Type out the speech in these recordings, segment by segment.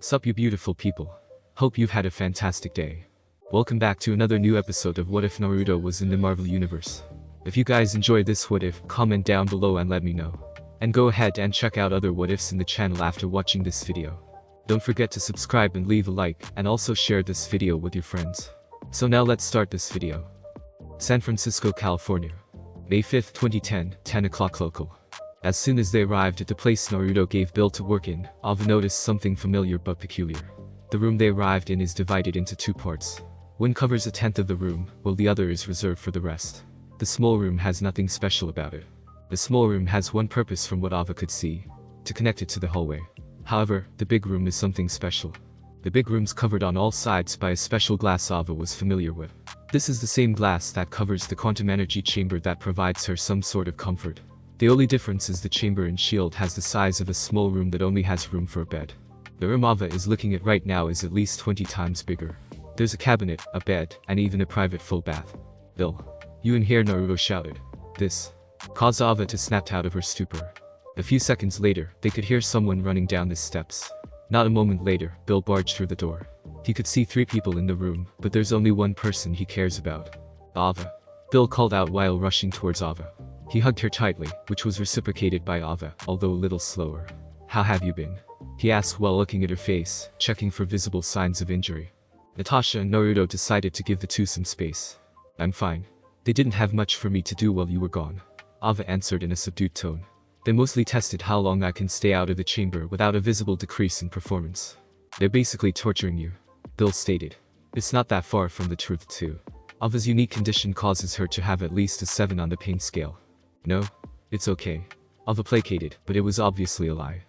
Sup you beautiful people. Hope you've had a fantastic day. Welcome back to another new episode of What If Naruto Was in the Marvel Universe. If you guys enjoyed this what if, comment down below and let me know. And go ahead and check out other what ifs in the channel after watching this video. Don't forget to subscribe and leave a like, and also share this video with your friends. So now let's start this video. San Francisco, California. May 5th, 2010, 10 o'clock local. As soon as they arrived at the place Naruto gave Bill to work in, Ava noticed something familiar but peculiar. The room they arrived in is divided into two parts. One covers a tenth of the room, while the other is reserved for the rest. The small room has nothing special about it. The small room has one purpose from what Ava could see: to connect it to the hallway. However, the big room is something special. The big room's covered on all sides by a special glass Ava was familiar with. This is the same glass that covers the quantum energy chamber that provides her some sort of comfort. The only difference is the chamber in S.H.I.E.L.D. has the size of a small room that only has room for a bed. The room Ava is looking at right now is at least 20 times bigger. There's a cabinet, a bed, and even a private full bath. "Bill, you in here?" Naruto shouted. This caused Ava to snap out of her stupor. A few seconds later, they could hear someone running down the steps. Not a moment later, Bill barged through the door. He could see three people in the room, but there's only one person he cares about. "Ava," Bill called out while rushing towards Ava. He hugged her tightly, which was reciprocated by Ava, although a little slower. "How have you been?" he asked while looking at her face, checking for visible signs of injury. Natasha and Naruto decided to give the two some space. "I'm fine. They didn't have much for me to do while you were gone," Ava answered in a subdued tone. "They mostly tested how long I can stay out of the chamber without a visible decrease in performance. They're basically torturing you," Bill stated. It's not that far from the truth too. Ava's unique condition causes her to have at least a 7 on the pain scale. "No, it's okay," Ava placated, but it was obviously a lie.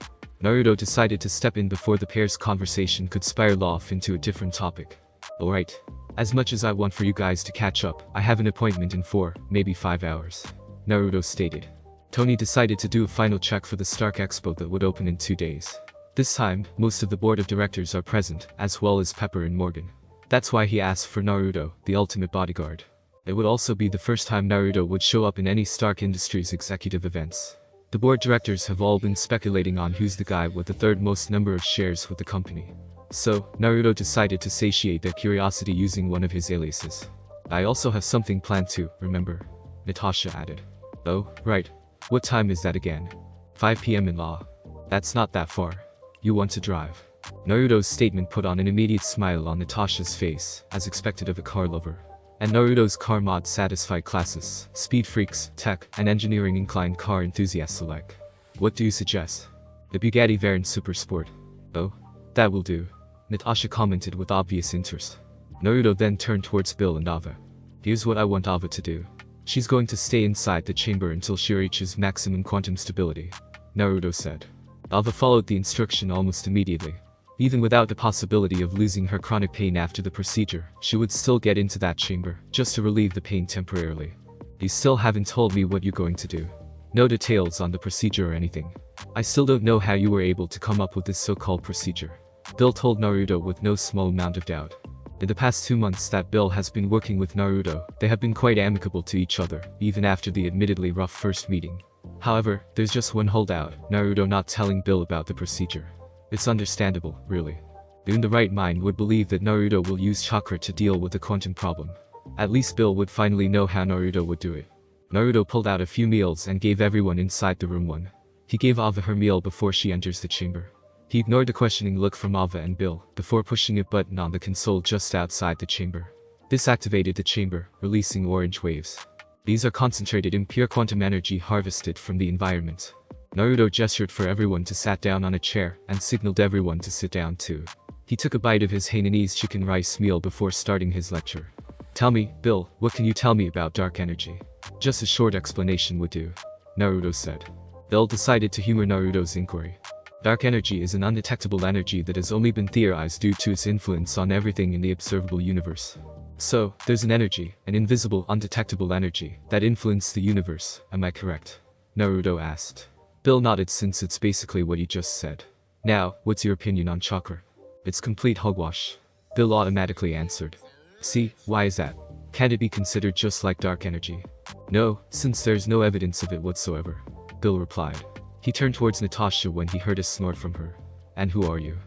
Naruto decided to step in before the pair's conversation could spiral off into a different topic. "Alright. As much as I want for you guys to catch up, I have an appointment in 4, maybe 5 hours," Naruto stated. Tony decided to do a final check for the Stark Expo that would open in 2 days. This time, most of the board of directors are present, as well as Pepper and Morgan. That's why he asked for Naruto, the ultimate bodyguard. It would also be the first time Naruto would show up in any Stark Industries executive events. The board directors have all been speculating on who's the guy with the third most number of shares with the company. So, Naruto decided to satiate their curiosity using one of his aliases. "I also have something planned too, remember?" Natasha added. "Oh, right. What time is that again?" 5 p.m. in law. "That's not that far. You want to drive?" Naruto's statement put on an immediate smile on Natasha's face, as expected of a car lover. And Naruto's car mod satisfied classes, speed freaks, tech, and engineering inclined car enthusiasts alike. "What do you suggest?" "The Bugatti Veyron Super Sport." "Oh, that will do," Natasha commented with obvious interest. Naruto then turned towards Bill and Ava. "Here's what I want Ava to do. She's going to stay inside the chamber until she reaches maximum quantum stability," Naruto said. Ava followed the instruction almost immediately. Even without the possibility of losing her chronic pain after the procedure, she would still get into that chamber, just to relieve the pain temporarily. "You still haven't told me what you're going to do. No details on the procedure or anything. I still don't know how you were able to come up with this so-called procedure," Bill told Naruto with no small amount of doubt. In the past 2 months that Bill has been working with Naruto, they have been quite amicable to each other, even after the admittedly rough first meeting. However, there's just one holdout: Naruto not telling Bill about the procedure. It's understandable, really. Who in the right mind would believe that Naruto will use chakra to deal with the quantum problem? At least Bill would finally know how Naruto would do it. Naruto pulled out a few meals and gave everyone inside the room one. He gave Ava her meal before she enters the chamber. He ignored the questioning look from Ava and Bill, before pushing a button on the console just outside the chamber. This activated the chamber, releasing orange waves. These are concentrated impure quantum energy harvested from the environment. Naruto gestured for everyone to sit down on a chair, and signaled everyone to sit down too. He took a bite of his Hainanese chicken rice meal before starting his lecture. "Tell me, Bill, what can you tell me about dark energy?" "Just a short explanation would do," Naruto said. Bill decided to humor Naruto's inquiry. "Dark energy is an undetectable energy that has only been theorized due to its influence on everything in the observable universe. So, there's an energy, an invisible, undetectable energy, that influenced the universe, am I correct?" Naruto asked. Bill nodded, since it's basically what he just said. "Now, what's your opinion on chakra?" "It's complete hogwash," Bill automatically answered. "See, why is that? Can't it be considered just like dark energy?" "No, since there's no evidence of it whatsoever," Bill replied. He turned towards Natasha when he heard a snort from her. "And who are you?"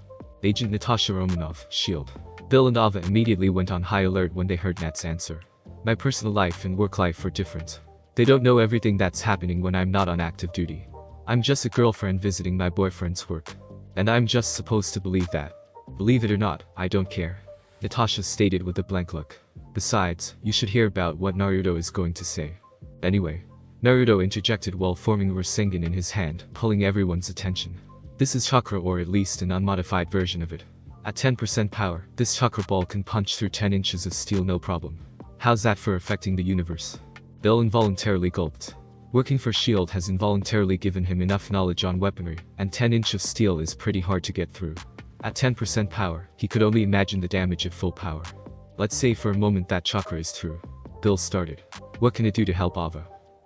Agent Natasha Romanov, S.H.I.E.L.D. Bill and Ava immediately went on high alert when they heard Nat's answer. My personal life and work life are different. They don't know everything that's happening when I'm not on active duty. I'm just a girlfriend visiting my boyfriend's work. And I'm just supposed to believe that. Believe it or not, I don't care. Natasha stated with a blank look. Besides, you should hear about what Naruto is going to say. Anyway, Naruto interjected while forming Rasengan in his hand, pulling everyone's attention. This is chakra, or at least an unmodified version of it. At 10% power, this chakra ball can punch through 10 inches of steel no problem. How's that for affecting the universe? Bill involuntarily gulped. Working for S.H.I.E.L.D. has involuntarily given him enough knowledge on weaponry, and 10 inches of steel is pretty hard to get through. At 10% power, he could only imagine the damage at full power. Let's say for a moment that chakra is true. Bill started. What can it do to help Ava?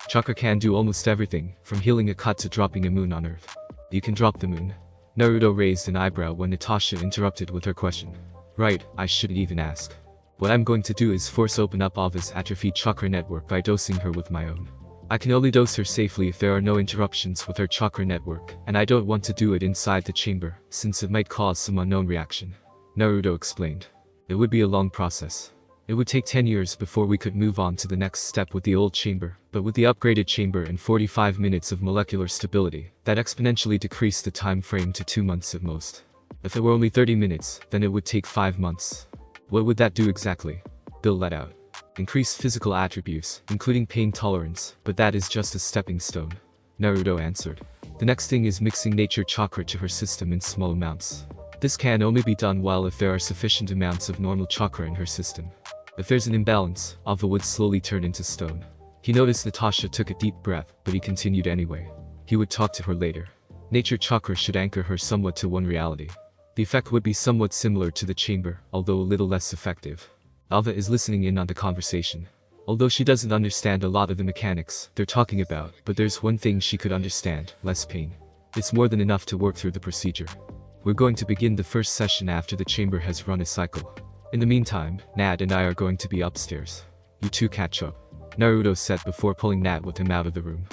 Chakra can do almost everything, from healing a cut to dropping a moon on Earth. You can drop the moon? Naruto raised an eyebrow when Natasha interrupted with her question. Right, I shouldn't even ask. What I'm going to do is force open up Ava's atrophied chakra network by dosing her with my own. I can only dose her safely if there are no interruptions with her chakra network, and I don't want to do it inside the chamber, since it might cause some unknown reaction. Naruto explained. It would be a long process. It would take 10 years before we could move on to the next step with the old chamber, but with the upgraded chamber and 45 minutes of molecular stability, that exponentially decreased the time frame to 2 months at most. If it were only 30 minutes, then it would take 5 months. What would that do exactly? Bill let out. Increase physical attributes, including pain tolerance, but that is just a stepping stone. Naruto answered. The next thing is mixing nature chakra to her system in small amounts. This can only be done while if there are sufficient amounts of normal chakra in her system. If there's an imbalance, Ava would slowly turn into stone. He noticed Natasha took a deep breath, but he continued anyway. He would talk to her later. Nature chakra should anchor her somewhat to one reality. The effect would be somewhat similar to the chamber, although a little less effective. Ava is listening in on the conversation. Although she doesn't understand a lot of the mechanics they're talking about, but there's one thing she could understand: less pain. It's more than enough to work through the procedure. We're going to begin the first session after the chamber has run a cycle. In the meantime, Nat and I are going to be upstairs. You two catch up. Naruto said before pulling Nat with him out of the room.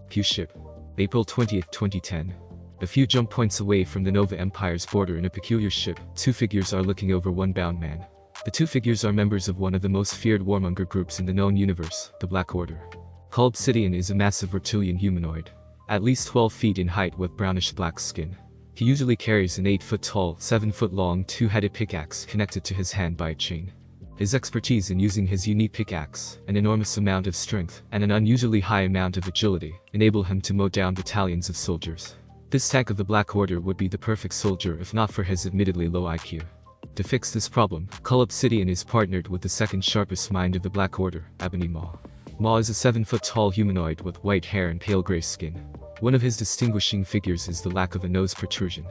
Q ship. April 20th, 2010. A few jump points away from the Nova Empire's border in a peculiar ship, two figures are looking over one bound man. The two figures are members of one of the most feared warmonger groups in the known universe, the Black Order. Called Obsidian is a massive reptilian humanoid. At least 12 feet in height with brownish-black skin. He usually carries an 8-foot-tall, 7-foot-long, two-headed pickaxe connected to his hand by a chain. His expertise in using his unique pickaxe, an enormous amount of strength, and an unusually high amount of agility, enable him to mow down battalions of soldiers. This tank of the Black Order would be the perfect soldier if not for his admittedly low IQ. To fix this problem, Cull Obsidian is partnered with the second sharpest mind of the Black Order, Ebony Maw. Maw is a 7-foot-tall humanoid with white hair and pale gray skin. One of his distinguishing figures is the lack of a nose protrusion.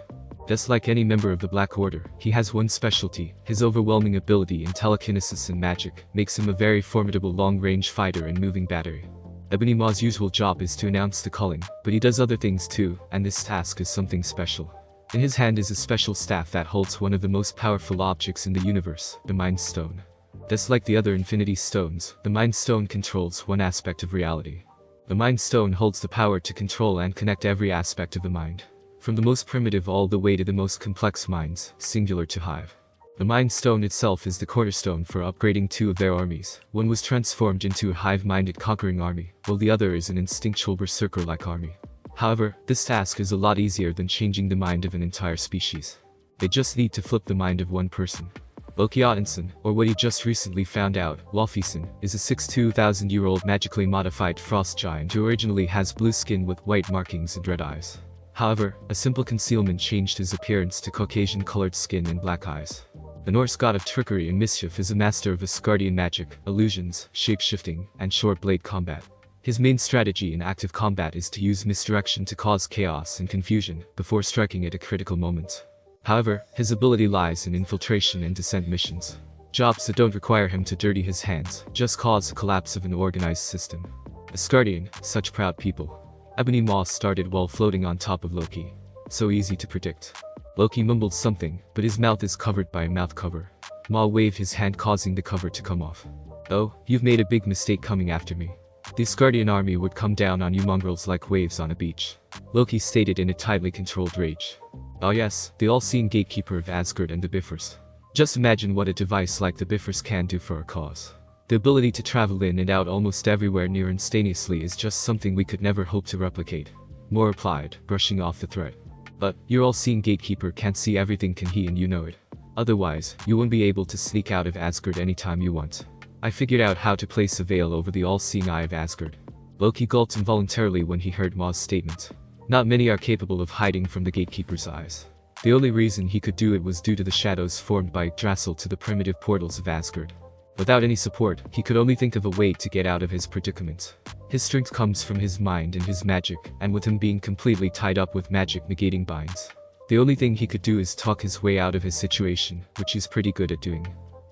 Just like any member of the Black Order, he has one specialty: his overwhelming ability in telekinesis and magic makes him a very formidable long-range fighter and moving battery. Ebony Maw's usual job is to announce the culling, but he does other things too, and this task is something special. In his hand is a special staff that holds one of the most powerful objects in the universe, the Mind Stone. Just like the other Infinity Stones, the Mind Stone controls one aspect of reality. The Mind Stone holds the power to control and connect every aspect of the mind. From the most primitive all the way to the most complex minds, singular to hive. The Mind Stone itself is the cornerstone for upgrading two of their armies. One was transformed into a hive-minded conquering army, while the other is an instinctual berserker-like army. However, this task is a lot easier than changing the mind of an entire species. They just need to flip the mind of one person. Loki Ottensen, or what he just recently found out, Wolfisen, is a 6,000-year-old magically modified frost giant who originally has blue skin with white markings and red eyes. However, a simple concealment changed his appearance to Caucasian-colored skin and black eyes. The Norse god of trickery and mischief is a master of Asgardian magic, illusions, shape-shifting, and short-blade combat. His main strategy in active combat is to use misdirection to cause chaos and confusion, before striking at a critical moment. However, his ability lies in infiltration and descent missions. Jobs that don't require him to dirty his hands, just cause the collapse of an organized system. Asgardian, such proud people. Ebony Maw started while floating on top of Loki. So easy to predict. Loki mumbled something, but his mouth is covered by a mouth cover. Maw waved his hand causing the cover to come off. Oh, you've made a big mistake coming after me. The Asgardian army would come down on you mongrels like waves on a beach. Loki stated in a tightly controlled rage. Oh yes, the all-seeing gatekeeper of Asgard and the Bifrost. Just imagine what a device like the Bifrost can do for our cause. The ability to travel in and out almost everywhere near instantaneously is just something we could never hope to replicate. Moore replied, brushing off the threat. But, your all-seeing gatekeeper can't see everything, can he, and you know it. Otherwise, you won't be able to sneak out of Asgard anytime you want. I figured out how to place a veil over the all-seeing eye of Asgard. Loki gulped involuntarily when he heard Maw's statement. Not many are capable of hiding from the gatekeeper's eyes. The only reason he could do it was due to the shadows formed by Yggdrasil to the primitive portals of Asgard. Without any support, he could only think of a way to get out of his predicament. His strength comes from his mind and his magic, and with him being completely tied up with magic negating binds. The only thing he could do is talk his way out of his situation, which he's pretty good at doing.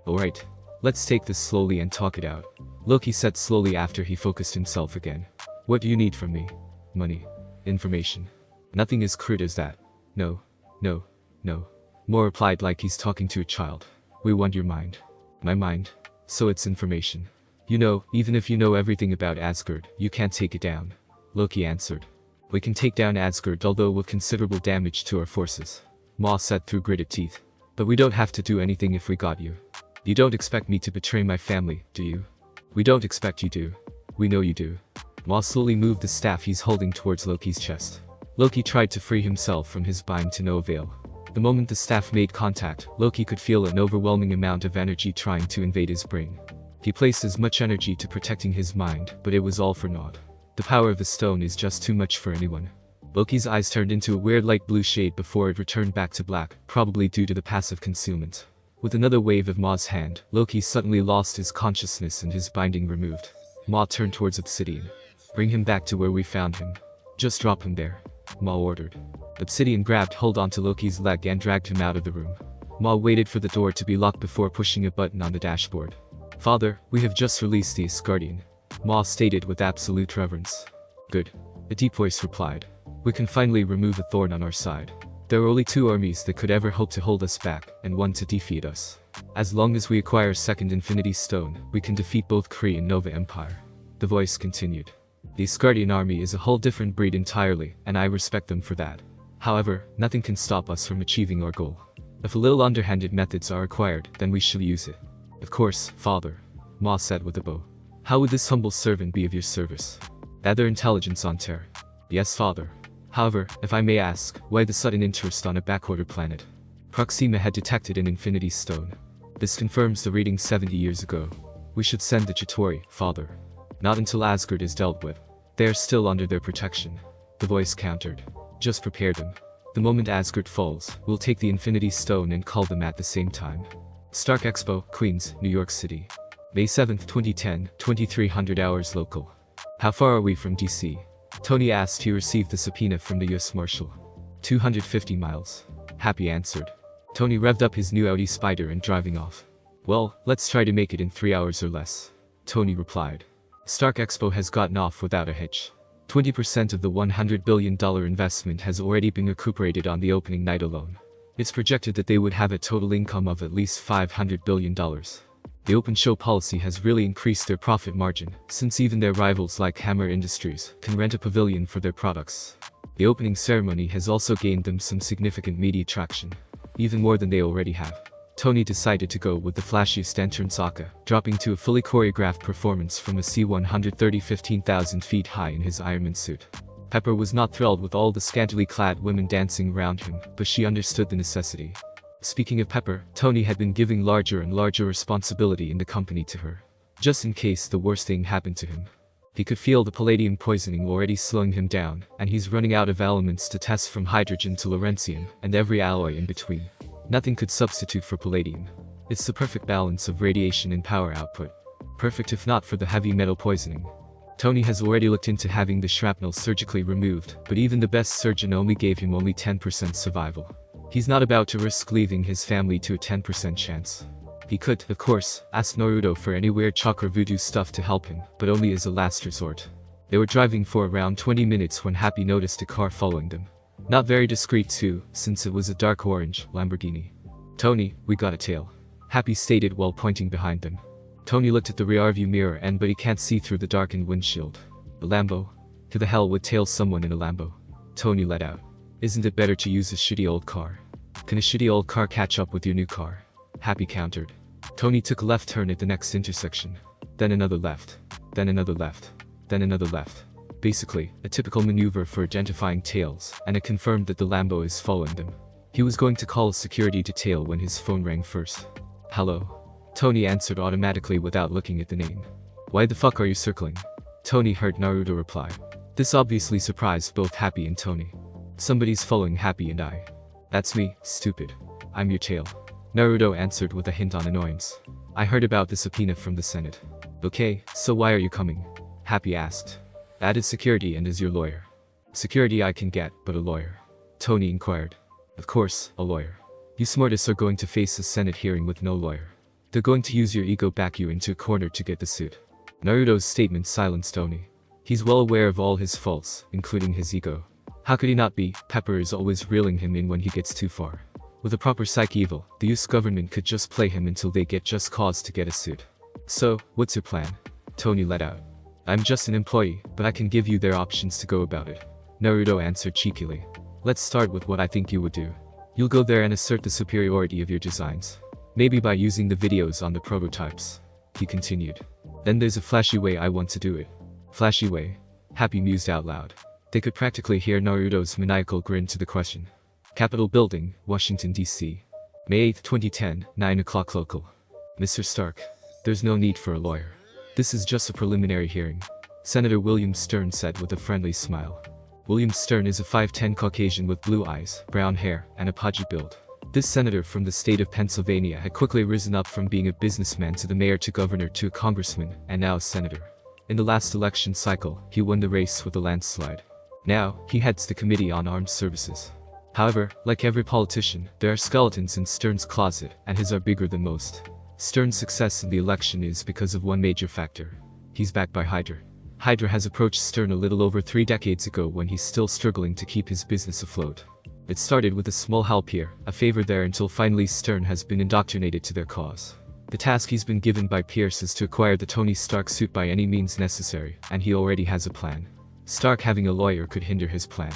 Alright, let's take this slowly and talk it out. Loki said slowly after he focused himself again. What do you need from me? Money. Information. Nothing as crude as that. No. No. No. Moore replied like he's talking to a child. We want your mind. My mind. So it's information. You know, even if you know everything about Asgard, you can't take it down. Loki answered. We can take down Asgard, although with considerable damage to our forces. Maw said through gritted teeth. But we don't have to do anything if we got you. You don't expect me to betray my family, do you? We don't expect you to. We know you do. Maw slowly moved the staff he's holding towards Loki's chest. Loki tried to free himself from his bind to no avail. The moment the staff made contact, Loki could feel an overwhelming amount of energy trying to invade his brain. He placed as much energy to protecting his mind, but it was all for naught. The power of the stone is just too much for anyone. Loki's eyes turned into a weird light blue shade before it returned back to black, probably due to the passive concealment. With another wave of Maw's hand, Loki suddenly lost his consciousness and his binding removed. Maw turned towards Obsidian. Bring him back to where we found him. Just drop him there. Maw ordered. Obsidian grabbed hold onto Loki's leg and dragged him out of the room. Maw waited for the door to be locked before pushing a button on the dashboard. Father, we have just released the Asgardian. Maw stated with absolute reverence. Good. A deep voice replied. We can finally remove the thorn on our side. There are only two armies that could ever hope to hold us back, and one to defeat us. As long as we acquire second Infinity Stone, we can defeat both Kree and Nova Empire. The voice continued. The Asgardian army is a whole different breed entirely, and I respect them for that. However, nothing can stop us from achieving our goal. If a little underhanded methods are required, then we shall use it. Of course, father. Maw said with a bow. How would this humble servant be of your service? Gather intelligence on Terra. Yes, father. However, if I may ask, why the sudden interest on a backorder planet? Proxima had detected an Infinity Stone. This confirms the reading 70 years ago. We should send the Chitauri, father. Not until Asgard is dealt with. They are still under their protection. The voice countered. Just prepare them. The moment Asgard falls, we'll take the Infinity Stone and call them at the same time. Stark Expo, Queens, New York City. May 7th, 2010, 2300 hours local. How far are we from DC? Tony asked. He received the subpoena from the US Marshal. 250 miles. Happy answered. Tony revved up his new Audi Spider and driving off. Well, let's try to make it in 3 hours or less. Tony replied. Stark Expo has gotten off without a hitch. 20% of the $100 billion investment has already been recuperated on the opening night alone. It's projected that they would have a total income of at least $500 billion. The open show policy has really increased their profit margin, since even their rivals like Hammer Industries can rent a pavilion for their products. The opening ceremony has also gained them some significant media traction, even more than they already have. Tony decided to go with the flashiest entrance Aka, dropping to a fully choreographed performance from a C-130 15,000 feet high in his Iron Man suit. Pepper was not thrilled with all the scantily clad women dancing around him, but she understood the necessity. Speaking of Pepper, Tony had been giving larger and larger responsibility in the company to her, just in case the worst thing happened to him. He could feel the palladium poisoning already slowing him down, and he's running out of elements to test from hydrogen to lawrencium, and every alloy in between. Nothing could substitute for palladium. It's the perfect balance of radiation and power output. Perfect if not for the heavy metal poisoning. Tony has already looked into having the shrapnel surgically removed, but even the best surgeon only gave him only 10% survival. He's not about to risk leaving his family to a 10% chance. He could, of course, ask Naruto for any weird chakra voodoo stuff to help him, but only as a last resort. They were driving for around 20 minutes when Happy noticed a car following them. Not very discreet too, since it was a dark orange Lamborghini. Tony, we got a tail. Happy stated while pointing behind them. Tony looked at the rearview mirror but he can't see through the darkened windshield. A Lambo? To the hell would tail someone in a Lambo? Tony let out. Isn't it better to use a shitty old car? Can a shitty old car catch up with your new car? Happy countered. Tony took a left turn at the next intersection. Then another left. Then another left. Then another left. Basically, a typical maneuver for identifying tails, and it confirmed that the Lambo is following them. He was going to call security detail when his phone rang first. Hello? Tony answered automatically without looking at the name. Why the fuck are you circling? Tony heard Naruto reply. This obviously surprised both Happy and Tony. Somebody's following Happy and I. That's me, stupid. I'm your tail. Naruto answered with a hint on annoyance. I heard about the subpoena from the Senate. Okay, so why are you coming? Happy asked. Added security and is your lawyer. Security I can get, but a lawyer? Tony inquired. Of course, a lawyer. You smarties are going to face a Senate hearing with no lawyer. They're going to use your ego back you into a corner to get the suit. Naruto's statement silenced Tony. He's well aware of all his faults, including his ego. How could he not be? Pepper is always reeling him in when he gets too far. With a proper psych evil, the US government could just play him until they get just cause to get a suit. So, what's your plan? Tony let out. I'm just an employee, but I can give you their options to go about it. Naruto answered cheekily. Let's start with what I think you would do. You'll go there and assert the superiority of your designs. Maybe by using the videos on the prototypes. He continued. Then there's a flashy way I want to do it. Flashy way? Happy mused out loud. They could practically hear Naruto's maniacal grin to the question. Capitol Building, Washington, D.C. May 8, 2010, 9 o'clock local. Mr. Stark. There's no need for a lawyer. This is just a preliminary hearing. Senator William Stern said with a friendly smile. William Stern is a 5'10" Caucasian with blue eyes, brown hair, and a podgy build. This senator from the state of Pennsylvania had quickly risen up from being a businessman to the mayor to governor to a congressman, and now a senator. In the last election cycle, he won the race with a landslide. Now, he heads the Committee on Armed Services. However, like every politician, there are skeletons in Stern's closet, and his are bigger than most. Stern's success in the election is because of one major factor. He's backed by Hydra. Hydra has approached Stern a little over 3 decades ago when he's still struggling to keep his business afloat. It started with a small help here, a favor there until finally Stern has been indoctrinated to their cause. The task he's been given by Pierce is to acquire the Tony Stark suit by any means necessary, and he already has a plan. Stark having a lawyer could hinder his plan.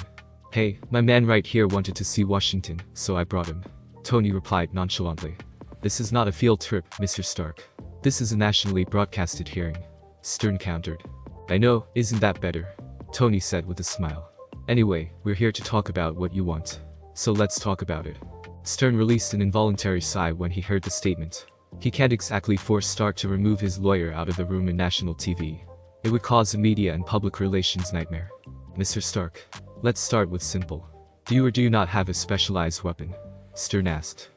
Hey, my man right here wanted to see Washington, so I brought him. Tony replied nonchalantly. This is not a field trip, Mr. Stark. This is a nationally broadcasted hearing. Stern countered. I know, isn't that better? Tony said with a smile. Anyway, we're here to talk about what you want. So let's talk about it. Stern released an involuntary sigh when he heard the statement. He can't exactly force Stark to remove his lawyer out of the room in national TV. It would cause a media and public relations nightmare. Mr. Stark, let's start with simple. Do you or do you not have a specialized weapon? Stern asked.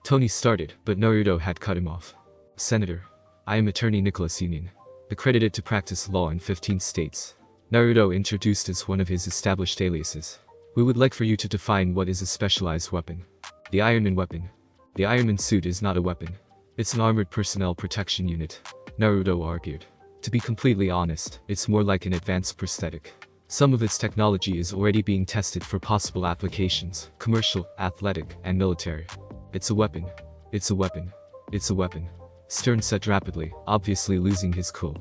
Tony started, but Naruto had cut him off. Senator, I am Attorney Nicholas Union, accredited to practice law in 15 states. Naruto introduced as one of his established aliases. We would like for you to define what is a specialized weapon. The Iron Man weapon. The Iron Man suit is not a weapon. It's an armored personnel protection unit, Naruto argued. To be completely honest, it's more like an advanced prosthetic. Some of its technology is already being tested for possible applications, commercial, athletic, and military. It's a weapon. It's a weapon. It's a weapon. Stern said rapidly, obviously losing his cool.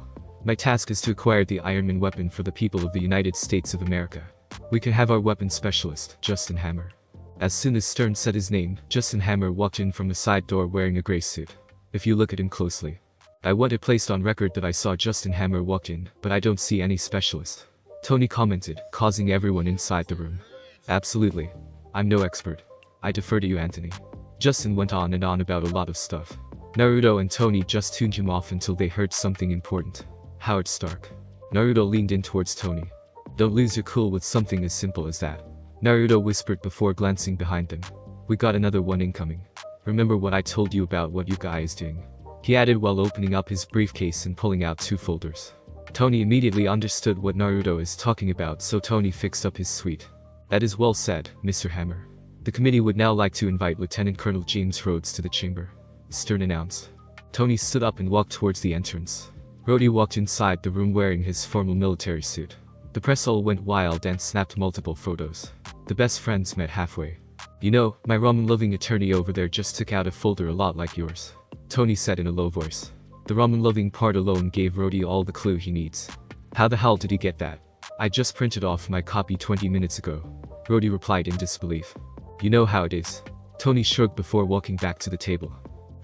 My task is to acquire the Iron Man weapon for the people of the United States of America. We can have our weapon specialist, Justin Hammer. As soon as Stern said his name, Justin Hammer walked in from a side door wearing a gray suit. If you look at him closely. I want it placed on record that I saw Justin Hammer walk in, but I don't see any specialist. Tony commented, causing everyone inside the room. Absolutely. I'm no expert. I defer to you, Anthony. Justin went on and on about a lot of stuff. Naruto and Tony just tuned him off until they heard something important. Howard Stark. Naruto leaned in towards Tony. Don't lose your cool with something as simple as that. Naruto whispered before glancing behind them. We got another one incoming. Remember what I told you about what you guys doing? He added while opening up his briefcase and pulling out 2 folders. Tony immediately understood what Naruto is talking about, so Tony fixed up his suite. That is well said, Mr. Hammer. The committee would now like to invite Lieutenant Colonel James Rhodes to the chamber, Stern announced. Tony stood up and walked towards the entrance. Rhodey walked inside the room wearing his formal military suit. The press all went wild and snapped multiple photos. The best friends met halfway. You know, my ramen-loving attorney over there just took out a folder a lot like yours, Tony said in a low voice. The ramen-loving part alone gave Rhodey all the clue he needs. How the hell did he get that? I just printed off my copy 20 minutes ago. Rhodey replied in disbelief. You know how it is. Tony shrugged before walking back to the table.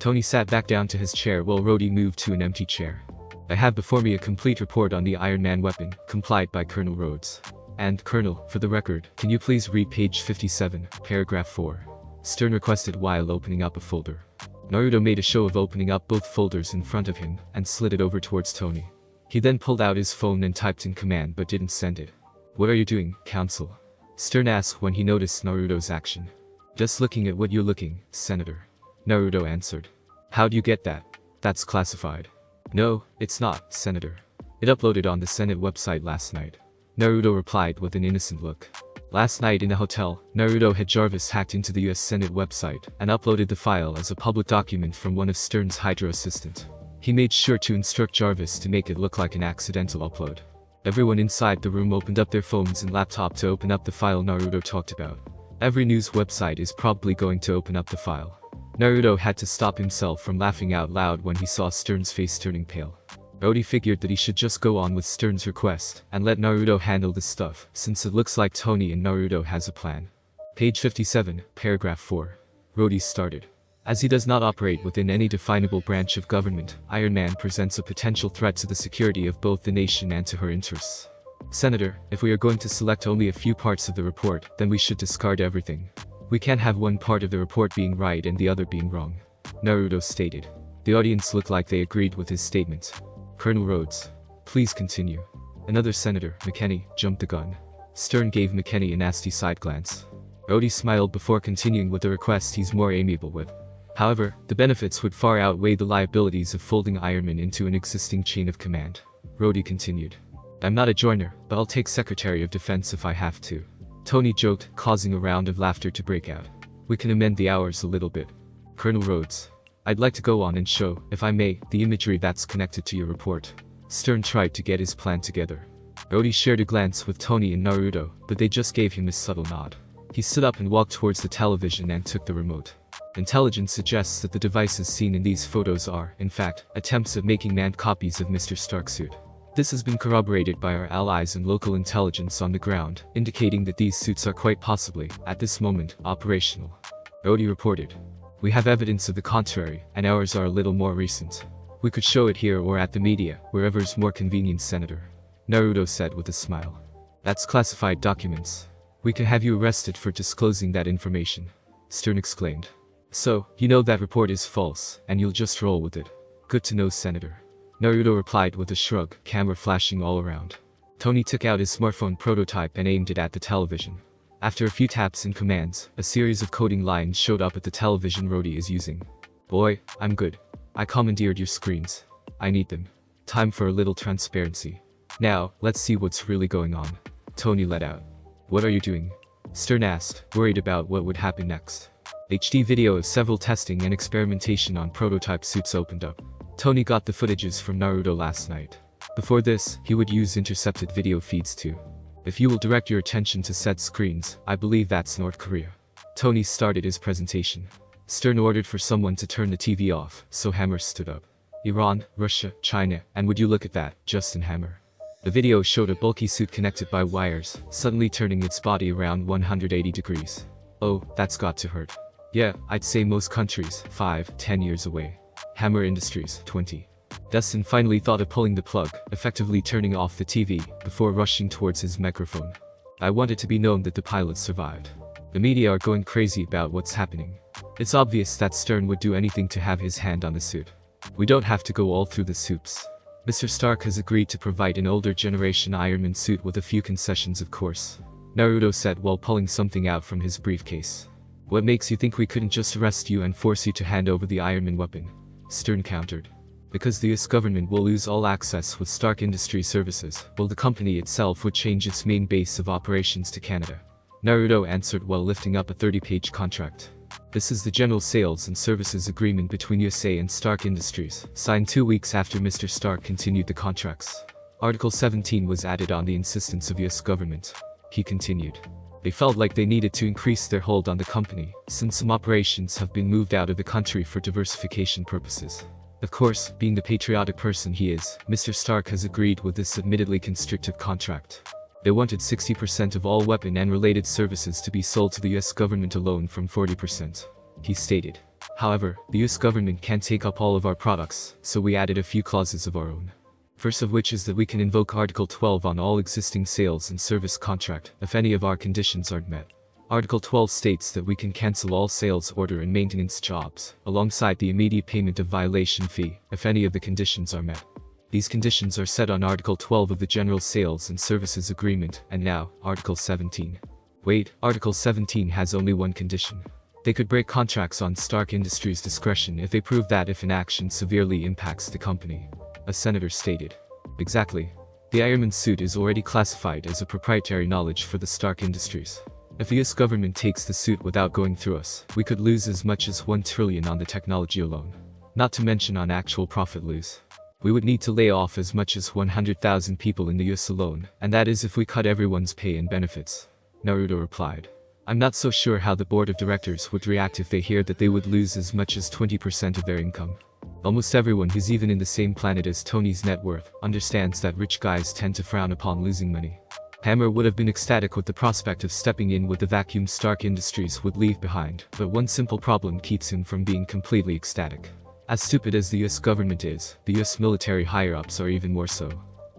Tony sat back down to his chair while Rhodey moved to an empty chair. I have before me a complete report on the Iron Man weapon, complied by Colonel Rhodes. And, Colonel, for the record, can you please read page 57, paragraph 4? Stern requested while opening up a folder. Naruto made a show of opening up both folders in front of him and slid it over towards Tony. He then pulled out his phone and typed in command but didn't send it. What are you doing, Counsel? Stern asked when he noticed Naruto's action. Just looking at what you're looking, Senator. Naruto answered. How'd you get that? That's classified. No, it's not, Senator. It uploaded on the Senate website last night. Naruto replied with an innocent look. Last night in a hotel, Naruto had Jarvis hacked into the US Senate website and uploaded the file as a public document from one of Stern's Hydra assistants. He made sure to instruct Jarvis to make it look like an accidental upload. Everyone inside the room opened up their phones and laptop to open up the file Naruto talked about. Every news website is probably going to open up the file. Naruto had to stop himself from laughing out loud when he saw Stern's face turning pale. Rhodey figured that he should just go on with Stern's request and let Naruto handle this stuff, since it looks like Tony and Naruto has a plan. Page 57, paragraph 4. Rhodey started. As he does not operate within any definable branch of government, Iron Man presents a potential threat to the security of both the nation and to her interests. Senator, if we are going to select only a few parts of the report, then we should discard everything. We can't have one part of the report being right and the other being wrong. Naruto stated. The audience looked like they agreed with his statements. Colonel Rhodes, please continue. Another senator, McKinney, jumped the gun. Stern gave McKinney a nasty side glance. Rhodey smiled before continuing with the request he's more amiable with. However, the benefits would far outweigh the liabilities of folding Iron Man into an existing chain of command. Rhodey continued. I'm not a joiner, but I'll take Secretary of Defense if I have to. Tony joked, causing a round of laughter to break out. We can amend the hours a little bit. Colonel Rhodes, I'd like to go on and show, if I may, the imagery that's connected to your report. Stern tried to get his plan together. Rhodey shared a glance with Tony and Naruto, but they just gave him a subtle nod. He stood up and walked towards the television and took the remote. Intelligence suggests that the devices seen in these photos are, in fact, attempts at making manned copies of Mr. Stark's suit. This has been corroborated by our allies and local intelligence on the ground, indicating that these suits are quite possibly, at this moment, operational. Rhodey reported. We have evidence of the contrary, and ours are a little more recent. We could show it here or at the media, wherever's more convenient, Senator. Naruto said with a smile. That's classified documents. We can have you arrested for disclosing that information. Stern exclaimed. So, you know that report is false, and you'll just roll with it. Good to know, Senator. Naruto replied with a shrug, camera flashing all around. Tony took out his smartphone prototype and aimed it at the television. After a few taps and commands, a series of coding lines showed up at the television Rhodey is using. Boy, I'm good. I commandeered your screens. I need them. Time for a little transparency. Now, let's see what's really going on. Tony let out. What are you doing? Stern asked, worried about what would happen next. HD video of several testing and experimentation on prototype suits opened up. Tony got the footages from Naruto last night. Before this, he would use intercepted video feeds too. If you will direct your attention to said screens, I believe that's North Korea. Tony started his presentation. Stern ordered for someone to turn the TV off, so Hammer stood up. Iran, Russia, China, and would you look at that, Justin Hammer. The video showed a bulky suit connected by wires, suddenly turning its body around 180 degrees. Oh, that's got to hurt. Yeah, I'd say most countries, 5-10 years away. Hammer Industries, 20. Dustin finally thought of pulling the plug, effectively turning off the TV, before rushing towards his microphone. I want it to be known that the pilot survived. The media are going crazy about what's happening. It's obvious that Stern would do anything to have his hand on the suit. We don't have to go all through the soups. Mr. Stark has agreed to provide an older generation Iron Man suit with a few concessions, of course. Naruto said while pulling something out from his briefcase. What makes you think we couldn't just arrest you and force you to hand over the Iron Man weapon? Stern countered. Because the US government will lose all access with Stark Industries services, while the company itself would change its main base of operations to Canada. Naruto answered while lifting up a 30-page contract. This is the General Sales and Services Agreement between USA and Stark Industries, signed 2 weeks after Mr. Stark continued the contracts. Article 17 was added on the insistence of US government. He continued. They felt like they needed to increase their hold on the company, since some operations have been moved out of the country for diversification purposes. Of course, being the patriotic person he is, Mr. Stark has agreed with this admittedly constrictive contract. They wanted 60% of all weapon and related services to be sold to the US government alone from 40%. He stated. However, the US government can't take up all of our products, so we added a few clauses of our own. First of which is that we can invoke Article 12 on all existing sales and service contract if any of our conditions aren't met. Article 12 states that we can cancel all sales order and maintenance jobs, alongside the immediate payment of violation fee, if any of the conditions are met. These conditions are set on Article 12 of the General Sales and Services Agreement, and now, Article 17. Wait, Article 17 has only one condition. They could break contracts on Stark Industries' discretion if they prove that if an action severely impacts the company. A senator stated. Exactly. The Ironman suit is already classified as a proprietary knowledge for the Stark Industries. If the US government takes the suit without going through us, we could lose as much as $1 trillion on the technology alone. Not to mention on actual profit lose. We would need to lay off as much as 100,000 people in the US alone, and that is if we cut everyone's pay and benefits. Naruto replied. I'm not so sure how the board of directors would react if they hear that they would lose as much as 20% of their income. Almost everyone who's even in the same planet as Tony's net worth understands that rich guys tend to frown upon losing money. Hammer would have been ecstatic with the prospect of stepping in with the vacuum Stark Industries would leave behind, but one simple problem keeps him from being completely ecstatic. As stupid as the US government is, the US military higher-ups are even more so.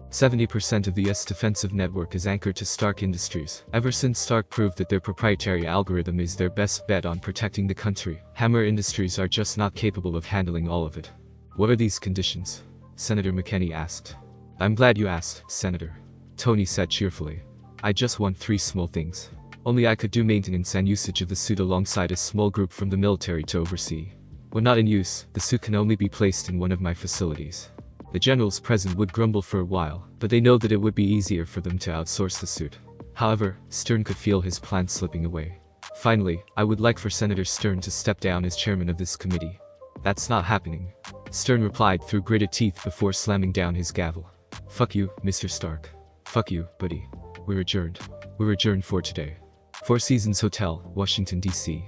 70% of the US defensive network is anchored to Stark Industries. Ever since Stark proved that their proprietary algorithm is their best bet on protecting the country, Hammer Industries are just not capable of handling all of it. What are these conditions? Senator McKinney asked. I'm glad you asked, Senator. Tony said cheerfully. I just want 3 small things. Only I could do maintenance and usage of the suit alongside a small group from the military to oversee. When not in use, the suit can only be placed in one of my facilities. The generals present would grumble for a while, but they know that it would be easier for them to outsource the suit. However, Stern could feel his plan slipping away. Finally, I would like for Senator Stern to step down as chairman of this committee. That's not happening. Stern replied through gritted teeth before slamming down his gavel. Fuck you, Mr. Stark. Fuck you, buddy. We're adjourned. We're adjourned for today. Four Seasons Hotel, Washington, D.C.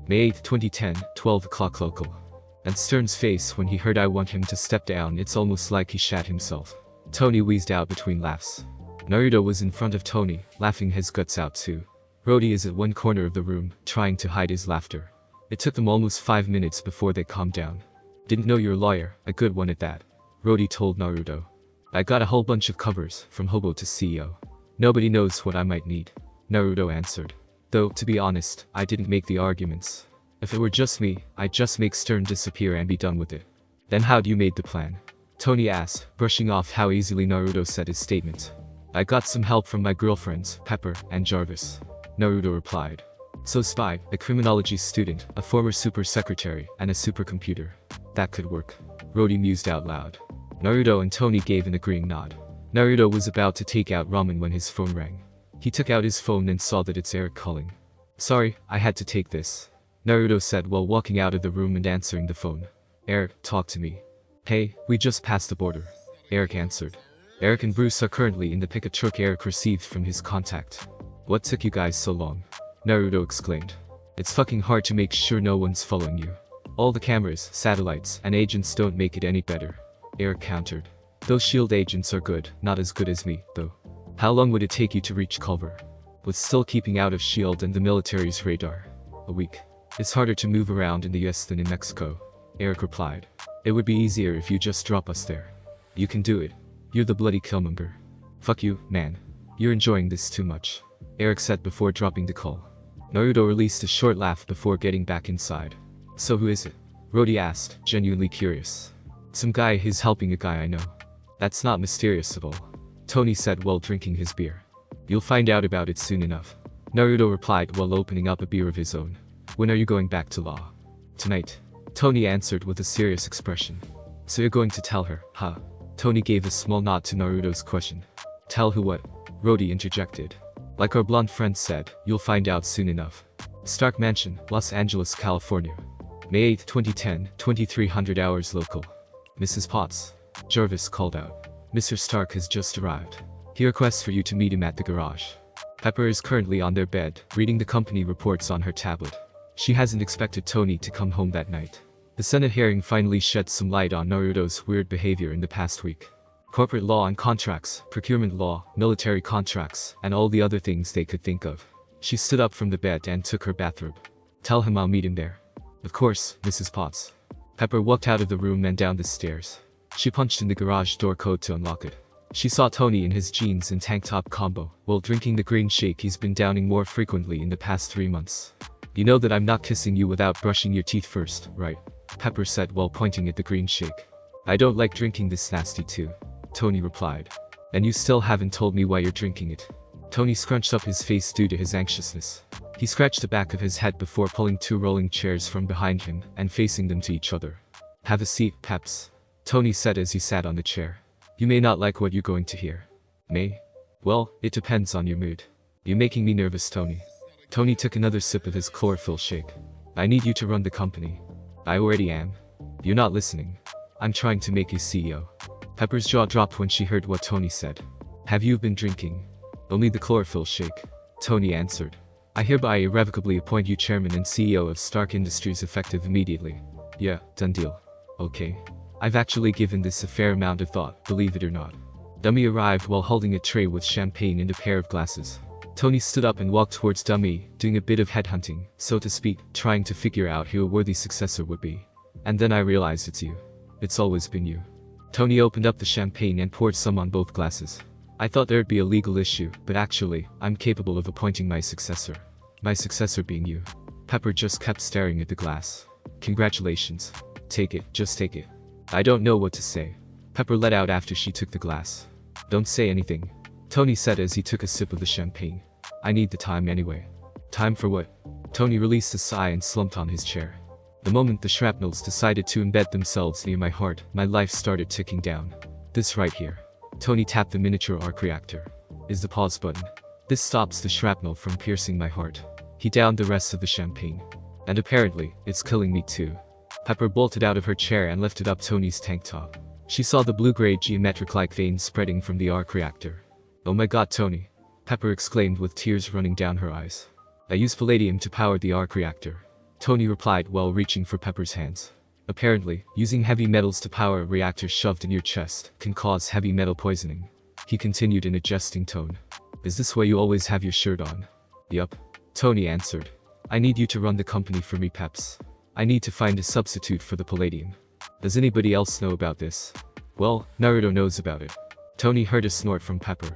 May 8, 2010, 12 o'clock local. And Stern's face when he heard I want him to step down, it's almost like he shat himself. Tony wheezed out between laughs. Naruto was in front of Tony, laughing his guts out too. Rody is at one corner of the room, trying to hide his laughter. It took them almost 5 minutes before they calmed down. Didn't know you're a lawyer, a good one at that. Rody told Naruto. I got a whole bunch of covers, from hobo to CEO. Nobody knows what I might need. Naruto answered. Though, to be honest, I didn't make the arguments. If it were just me, I'd just make Stern disappear and be done with it. Then how'd you made the plan? Tony asked, brushing off how easily Naruto said his statement. I got some help from my girlfriends, Pepper and Jarvis. Naruto replied. So Spy, a criminology student, a former super secretary, and a supercomputer. That could work. Rody mused out loud. Naruto and Tony gave an agreeing nod. Naruto was about to take out ramen when his phone rang. He took out his phone and saw that it's Eric calling. Sorry, I had to take this. Naruto said while walking out of the room and answering the phone. Eric, talk to me. Hey, we just passed the border. Eric answered. Eric and Bruce are currently in the pickup truck Eric received from his contact. What took you guys so long? Naruto exclaimed. It's fucking hard to make sure no one's following you. All the cameras, satellites, and agents don't make it any better. Eric countered. Those SHIELD agents are good, not as good as me, though. How long would it take you to reach Culver? With still keeping out of SHIELD and the military's radar. A week. It's harder to move around in the US than in Mexico. Eric replied. It would be easier if you just drop us there. You can do it. You're the bloody Killmonger. Fuck you, man. You're enjoying this too much. Eric said before dropping the call. Naruto released a short laugh before getting back inside. So who is it? Rody asked, genuinely curious. Some guy who's helping a guy I know. That's not mysterious at all. Tony said while drinking his beer. You'll find out about it soon enough. Naruto replied while opening up a beer of his own. When are you going back to law? Tonight. Tony answered with a serious expression. So you're going to tell her, huh? Tony gave a small nod to Naruto's question. Tell who what? Rody interjected. Like our blonde friend said, you'll find out soon enough. Stark Mansion, Los Angeles, California. May 8, 2010, 2300 hours local. Mrs. Potts. Jarvis called out. Mr. Stark has just arrived. He requests for you to meet him at the garage. Pepper is currently on their bed, reading the company reports on her tablet. She hasn't expected Tony to come home that night. The Senate hearing finally shed some light on Naruto's weird behavior in the past week. Corporate law and contracts, procurement law, military contracts, and all the other things they could think of. She stood up from the bed and took her bathrobe. Tell him I'll meet him there. Of course, Mrs. Potts. Pepper walked out of the room and down the stairs. She punched in the garage door code to unlock it. She saw Tony in his jeans and tank top combo, while drinking the green shake he's been downing more frequently in the past 3 months. You know that I'm not kissing you without brushing your teeth first, right? Pepper said while pointing at the green shake. I don't like drinking this nasty too, Tony replied. And you still haven't told me why you're drinking it. Tony scrunched up his face due to his anxiousness. He scratched the back of his head before pulling 2 rolling chairs from behind him and facing them to each other. Have a seat, Peps, Tony said as he sat on the chair. You may not like what you're going to hear. May? Well, it depends on your mood. You're making me nervous, Tony. Tony took another sip of his chlorophyll shake. I need you to run the company. I already am. You're not listening. I'm trying to make you CEO. Pepper's jaw dropped when she heard what Tony said. Have you been drinking? Only the chlorophyll shake, Tony answered. I hereby irrevocably appoint you chairman and CEO of Stark Industries effective immediately. Yeah, done deal. Okay. I've actually given this a fair amount of thought, believe it or not. Dummy arrived while holding a tray with champagne and a pair of glasses. Tony stood up and walked towards Dummy, doing a bit of headhunting, so to speak, trying to figure out who a worthy successor would be. And then I realized it's you. It's always been you. Tony opened up the champagne and poured some on both glasses. I thought there'd be a legal issue, but actually, I'm capable of appointing my successor. My successor being you. Pepper just kept staring at the glass. Congratulations. Take it, just take it. I don't know what to say. Pepper let out after she took the glass. Don't say anything, Tony said as he took a sip of the champagne. I need the time anyway. Time for what? Tony released a sigh and slumped on his chair. The moment the shrapnels decided to embed themselves near my heart, my life started ticking down. This right here. Tony tapped the miniature arc reactor. Is the pause button. This stops the shrapnel from piercing my heart. He downed the rest of the champagne. And apparently, it's killing me too. Pepper bolted out of her chair and lifted up Tony's tank top. She saw the blue-gray geometric-like veins spreading from the arc reactor. Oh my god, Tony. Pepper exclaimed with tears running down her eyes. I use palladium to power the arc reactor, Tony replied while reaching for Pepper's hands. Apparently, using heavy metals to power a reactor shoved in your chest can cause heavy metal poisoning. He continued in a jesting tone. Is this why you always have your shirt on? Yup, Tony answered. I need you to run the company for me, Peps. I need to find a substitute for the palladium. Does anybody else know about this? Well, Naruto knows about it. Tony heard a snort from Pepper.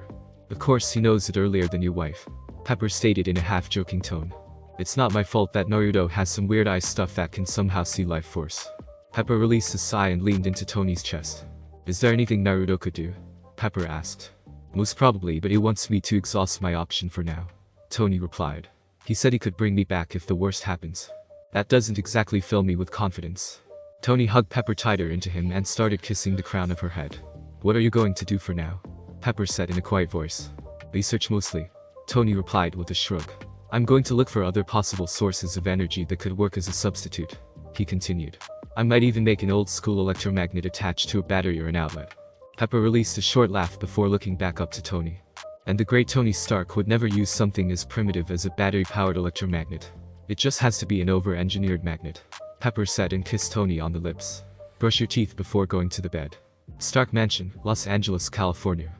Of course he knows it earlier than your wife, Pepper stated in a half-joking tone. It's not my fault that Naruto has some weird eye stuff that can somehow see life force. Pepper released a sigh and leaned into Tony's chest. Is there anything Naruto could do? Pepper asked. Most probably, but he wants me to exhaust my option for now, Tony replied. He said he could bring me back if the worst happens. That doesn't exactly fill me with confidence. Tony hugged Pepper tighter into him and started kissing the crown of her head. What are you going to do for now? Pepper said in a quiet voice. Research mostly, Tony replied with a shrug. I'm going to look for other possible sources of energy that could work as a substitute, he continued. I might even make an old-school electromagnet attached to a battery or an outlet. Pepper released a short laugh before looking back up to Tony. And the great Tony Stark would never use something as primitive as a battery-powered electromagnet. It just has to be an over-engineered magnet. Pepper said and kissed Tony on the lips. Brush your teeth before going to the bed. Stark Mansion, Los Angeles, California.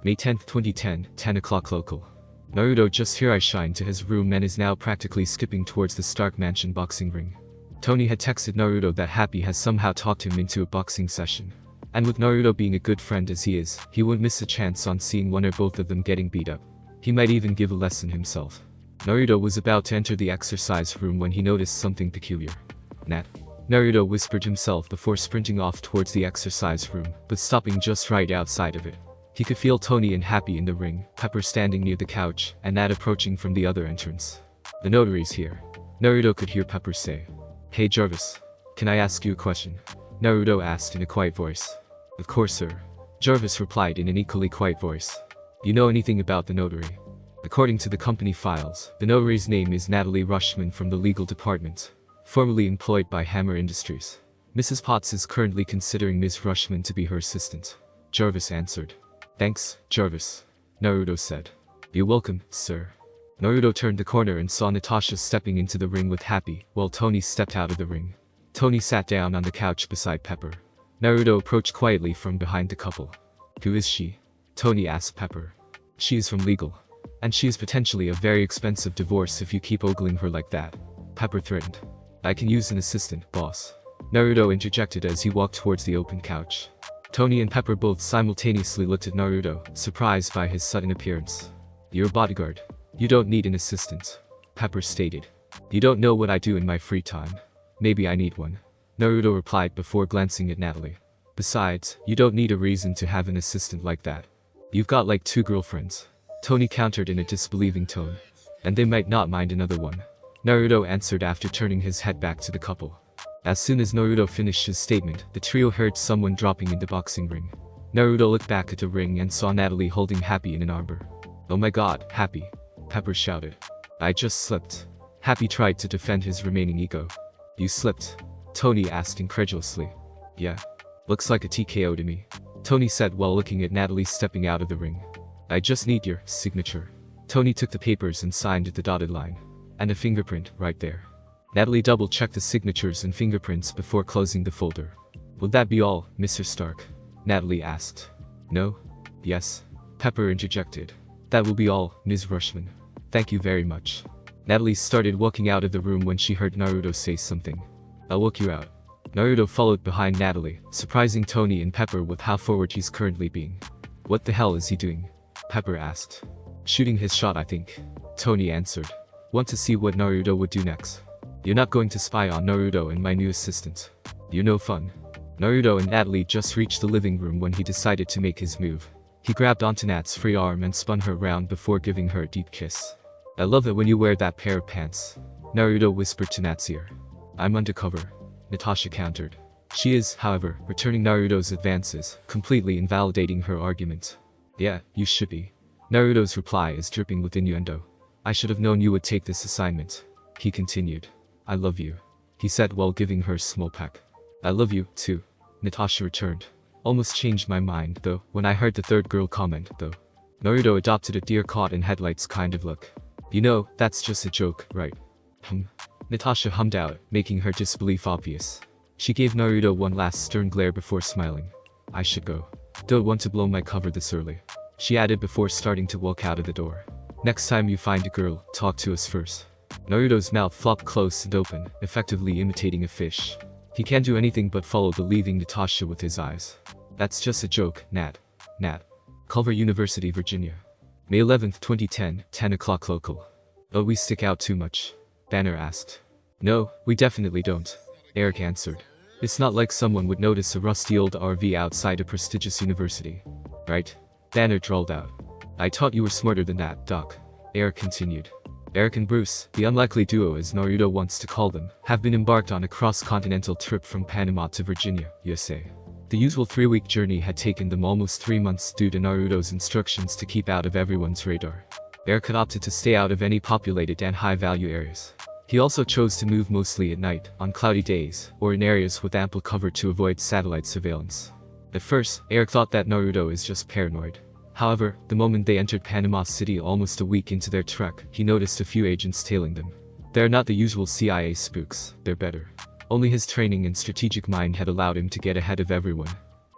May 10, 2010, 10 o'clock local. Naruto just here I shine to his room and is now practically skipping towards the Stark Mansion boxing ring. Tony had texted Naruto that Happy has somehow talked him into a boxing session. And with Naruto being a good friend as he is, he wouldn't miss a chance on seeing one or both of them getting beat up. He might even give a lesson himself. Naruto was about to enter the exercise room when he noticed something peculiar. Nat. Naruto whispered himself before sprinting off towards the exercise room, but stopping just right outside of it. He could feel Tony and Happy in the ring, Pepper standing near the couch, and Nat approaching from the other entrance. The notary's here. Naruto could hear Pepper say. Hey Jarvis. Can I ask you a question? Naruto asked in a quiet voice. Of course, sir. Jarvis replied in an equally quiet voice. You know anything about the notary? According to the company files, the notary's name is Natalie Rushman from the legal department, formerly employed by Hammer Industries. Mrs. Potts is currently considering Ms. Rushman to be her assistant. Jarvis answered. Thanks, Jarvis, Naruto said. You're welcome, sir. Naruto turned the corner and saw Natasha stepping into the ring with Happy, while Tony stepped out of the ring. Tony sat down on the couch beside Pepper. Naruto approached quietly from behind the couple. Who is she? Tony asked Pepper. She is from legal. And she is potentially a very expensive divorce if you keep ogling her like that. Pepper threatened. I can use an assistant, boss. Naruto interjected as he walked towards the open couch. Tony and Pepper both simultaneously looked at Naruto, surprised by his sudden appearance. You're a bodyguard. You don't need an assistant. Pepper stated. You don't know what I do in my free time. Maybe I need one. Naruto replied before glancing at Natalie. Besides, you don't need a reason to have an assistant like that. You've got like 2 girlfriends. Tony countered in a disbelieving tone. And they might not mind another one. Naruto answered after turning his head back to the couple. As soon as Naruto finished his statement, the trio heard someone dropping in the boxing ring. Naruto looked back at the ring and saw Natalie holding Happy in an arbor. Oh my god, Happy. Pepper shouted. I just slipped. Happy tried to defend his remaining ego. You slipped? Tony asked incredulously. Yeah. Looks like a TKO to me. Tony said while looking at Natalie stepping out of the ring. I just need your signature. Tony took the papers and signed the dotted line. And a fingerprint right there. Natalie double-checked the signatures and fingerprints before closing the folder. Will that be all, Mr. Stark? Natalie asked. No? Yes. Pepper interjected. That will be all, Ms. Rushman. Thank you very much. Natalie started walking out of the room when she heard Naruto say something. I'll walk you out. Naruto followed behind Natalie, surprising Tony and Pepper with how forward he's currently being. What the hell is he doing? Pepper asked. Shooting his shot, I think. Tony answered. Want to see what Naruto would do next? You're not going to spy on Naruto and my new assistant. You're no fun. Naruto and Natalie just reached the living room when he decided to make his move. He grabbed onto Nat's free arm and spun her around before giving her a deep kiss. I love it when you wear that pair of pants. Naruto whispered to Nat's ear. I'm undercover. Natasha countered. She is, however, returning Naruto's advances, completely invalidating her argument. Yeah, you should be. Naruto's reply is dripping with innuendo. I should have known you would take this assignment. He continued. I love you. He said while giving her a small peck. I love you, too. Natasha returned. Almost changed my mind, though, when I heard the third girl comment, though. Naruto adopted a deer caught in headlights kind of look. You know, that's just a joke, right? Natasha hummed out, making her disbelief obvious. She gave Naruto one last stern glare before smiling. I should go. Don't want to blow my cover this early. She added before starting to walk out of the door. Next time you find a girl, talk to us first. Naruto's mouth flopped close and open, effectively imitating a fish. He can't do anything but follow the leaving Natasha with his eyes. That's just a joke, Nat. Culver University, Virginia. May 11th, 2010, 10 o'clock local. Oh, we stick out too much? Banner asked. No, we definitely don't. Eric answered. It's not like someone would notice a rusty old RV outside a prestigious university. Right? Banner drawled out. I thought you were smarter than that, Doc. Eric continued. Eric and Bruce, the unlikely duo as Naruto wants to call them, have been embarked on a cross-continental trip from Panama to Virginia, USA. The usual 3-week journey had taken them almost 3 months due to Naruto's instructions to keep out of everyone's radar. Eric had opted to stay out of any populated and high-value areas. He also chose to move mostly at night, on cloudy days, or in areas with ample cover to avoid satellite surveillance. At first, Eric thought that Naruto is just paranoid. However, the moment they entered Panama City almost a week into their trek, he noticed a few agents tailing them. They're not the usual CIA spooks, they're better. Only his training and strategic mind had allowed him to get ahead of everyone.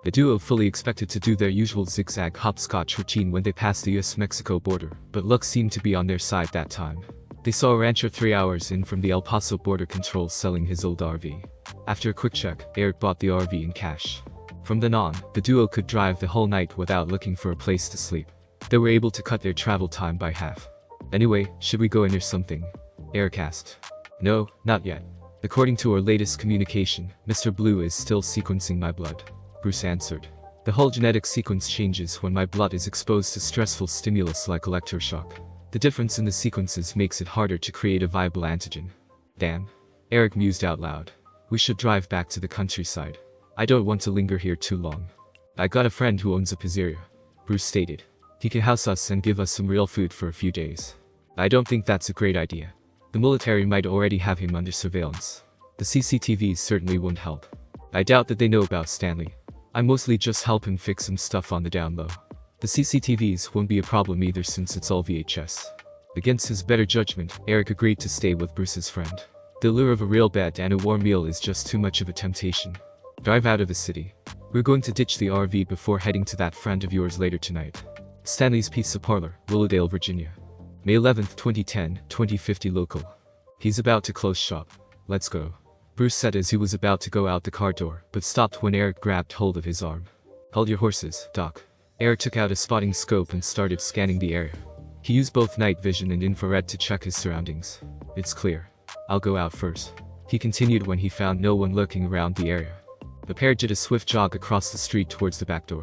The duo fully expected to do their usual zigzag hopscotch routine when they passed the US-Mexico border, but luck seemed to be on their side that time. They saw a rancher 3 hours in from the El Paso border control selling his old RV. After a quick check, Eric bought the RV in cash. From then on, the duo could drive the whole night without looking for a place to sleep. They were able to cut their travel time by half. Anyway, should we go in or something? Eric asked. No, not yet. According to our latest communication, Mr. Blue is still sequencing my blood. Bruce answered. The whole genetic sequence changes when my blood is exposed to stressful stimulus like electroshock. The difference in the sequences makes it harder to create a viable antigen. Damn. Eric mused out loud. We should drive back to the countryside. I don't want to linger here too long. I got a friend who owns a pizzeria. Bruce stated. He can house us and give us some real food for a few days. I don't think that's a great idea. The military might already have him under surveillance. The CCTVs certainly won't help. I doubt that they know about Stanley. I mostly just help him fix some stuff on the down low. The CCTVs won't be a problem either since it's all VHS. Against his better judgment, Eric agreed to stay with Bruce's friend. The lure of a real bed and a warm meal is just too much of a temptation. Drive out of the city. We're going to ditch the RV before heading to that friend of yours later tonight. Stanley's Pizza Parlor, Willowdale, Virginia. May 11th, 2010, 2050 local. He's about to close shop. Let's go. Bruce said as he was about to go out the car door, but stopped when Eric grabbed hold of his arm. Hold your horses, Doc. Eric took out a spotting scope and started scanning the area. He used both night vision and infrared to check his surroundings. It's clear. I'll go out first. He continued when he found no one lurking around the area. The pair did a swift jog across the street towards the back door.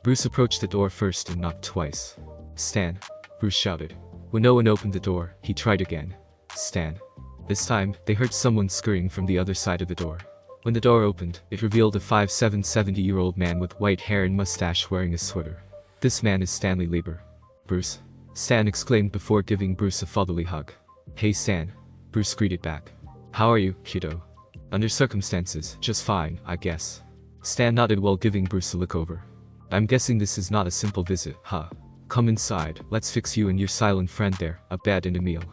Bruce approached the door first and knocked twice. Stan, Bruce shouted. When no one opened the door, he tried again. Stan. This time, they heard someone scurrying from the other side of the door. When the door opened, it revealed a 5'7", 70-year-old man with white hair and mustache wearing a sweater. This man is Stanley Lieber. Bruce. Stan exclaimed before giving Bruce a fatherly hug. Hey Stan. Bruce greeted back. How are you, kiddo? Under circumstances, just fine, I guess. Stan nodded while giving Bruce a look over. I'm guessing this is not a simple visit, huh? Come inside, let's fix you and your silent friend there, a bed and a meal.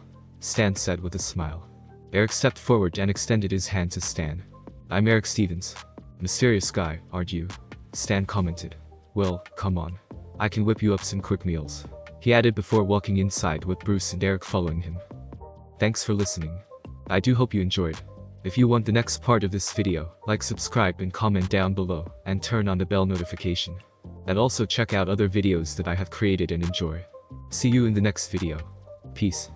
Stan said with a smile. Eric stepped forward and extended his hand to Stan. I'm Eric Stevens. Mysterious guy, aren't you? Stan commented. Well, come on. I can whip you up some quick meals. He added before walking inside with Bruce and Eric following him. Thanks for listening. I do hope you enjoyed. If you want the next part of this video, like, subscribe and comment down below, and turn on the bell notification. And also check out other videos that I have created and enjoy. See you in the next video. Peace.